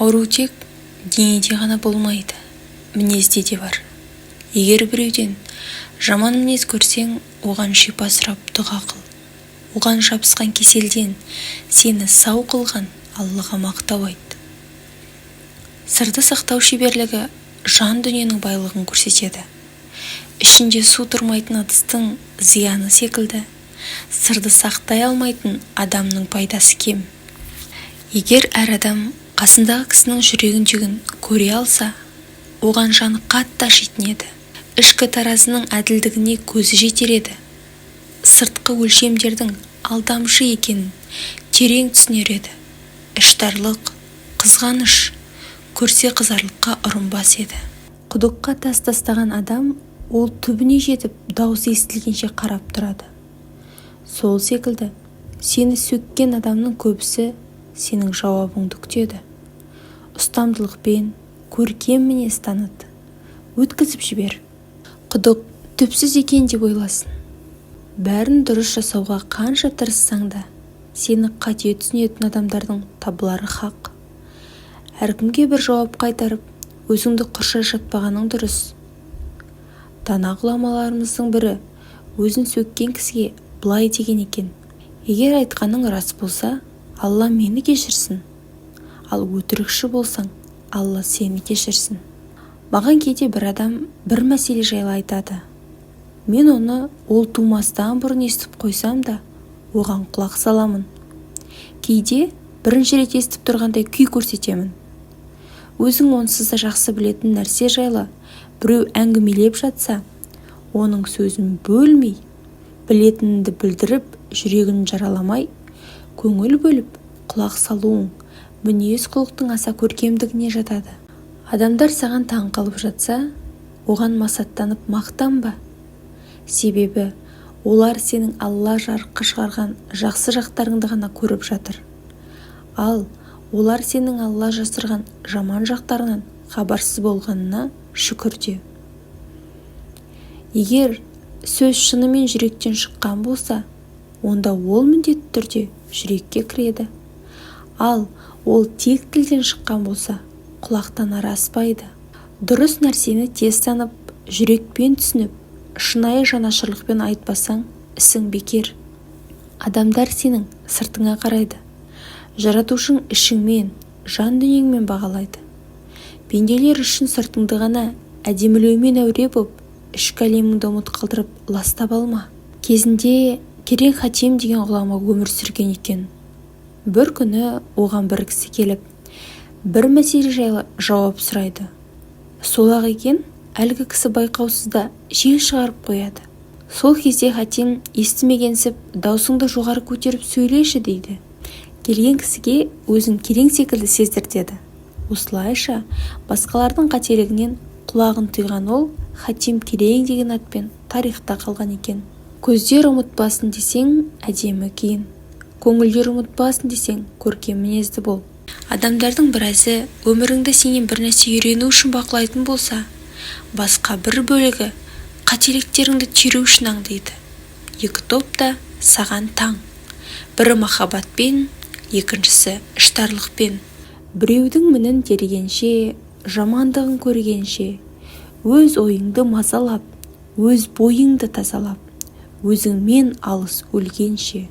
Ауру тек денеде ғана болмайды, мінезде де бар. Егер біреуден жаман мінез көрсең, оған шипа сұрап дұға қыл. Оған жабысқан кеселден сені сау қылған Аллаға мақтау айт. Сырды сақтау шеберлігі жан дүниенің байлығын көрсетеді. Ішінде су тұрмайтын ыдыстың зияны секілді, сырды сақтай алмайтын адамның пайдасы кем. Егер әр адам қасындағы кісінің жүрегіндегін көре алса, оған жаны қатты ашитын еді. Ішкі таразының әділдігіне көзі жетер еді. Сыртқы өлшемдердің алдамшы екенін терең түсінер еді. Іштарлық, қызғаныш көрсе қызарлыққа ұрынбас еді. Құдыққа тас тастаған адам ол түбіне жетіп даусы естілгенше қарап тұрады. Сол секілді сені сөккен адамның көбісі сенің жауабыңды күтеді. Ұстамдылықпен көркем мінез таныт, өткізіп жібер. Құдық түпсіз екен деп ойласын. Бәрін дұрыс жасауға қанша тырыссаң да, сені қате түсінетін адамдардың табылары хақ. Әркімге бір жауап қайтарып, өзіңді құрша жатпағаның дұрыс. Дана ғұламаларымыздың бірі өзін сөккен кісіге былай деген екен: егер айтқаның рас болса, Алла мені кешірсін, ал өтірікші болсаң, Алла сені кешірсін. Маған кейде бір адам бір мәселе жайлы айтады. Мен оны ол тумастан бұрын естіп қойсам да, оған құлақ саламын. Кейде бірінші рет естіп тұрғандай күй көрсетемін. Өзің онсыз да жақсы білетін нәрсе жайлы біреу әңгімелеп жатса, оның сөзін бөлмей, білетініңді білдіріп, жүрегін жараламай, көңіл бөліп, құлақ салуың мінез құлықтың аса көркемдігіне жатады. Адамдар саған таң қалып жатса, оған масаттанып мақтанба. Себебі олар сенің Алла жарыққа шығарған жақсы жақтарыңды ғана көріп жатыр. Ал олар сенің Алла жасырған жаман жақтарынан хабарсыз болғанына шүкір де. Егер сөз шынымен жүректен шыққан болса, онда ол міндетті түрде жүрекке кіреді. Ал ол тек тілден шыққан болса, құлақтан араспайды. Дұрыс нәрсені тез танып, жүрекпен түсініп, шынайы жанашырлықпен айтпасаң, ісің бекер. Адамдар сенің сыртыңа қарайды. Жаратушың ішіңмен, жан дүниеңмен бағалайды. Пенделер үшін сыртыңды ғана әдемілеумен әуре боп, ішкі әлеміңді ұмыт қалдырып ластап алма. Кезінде Керен Хатим деген ғұлама өмір сүрген екен. Бір күні оған бір кісі келіп, бір мәселе жайлы жауап сұрайды. Сол-ақ екен, әлгі кісі байқаусызда жел шығарып қояды. Сол кезде Хатим естімегенсіп, даусыңды жоғары көтеріп сөйлеші дейді. Келген кісіге өзін керең секілді сездіртеді. Осылайша басқалардың қателігінен құлағын түйған ол Хатим керең деген атпен тарихта қалған екен. Көздер ұмытпасын десең, әдемі киін. Көңілдер ұмытпасын десең, көркем мінезді бол. Адамдардың біразі өміріңді сенен бір нәрсе үйрену үшін бақылайтын болса, басқа бір бөлігі қателіктеріңді түйреу үшін аңдиды. Екі топ та саған таң. Бірі махаббатпен, екіншісі іштарлықпен. Біреудің мінін тергенше, жамандығын көргенше, өз ойыңды мазалап, өз бойыңды тазалап, өзіңмен алыс өлгенше.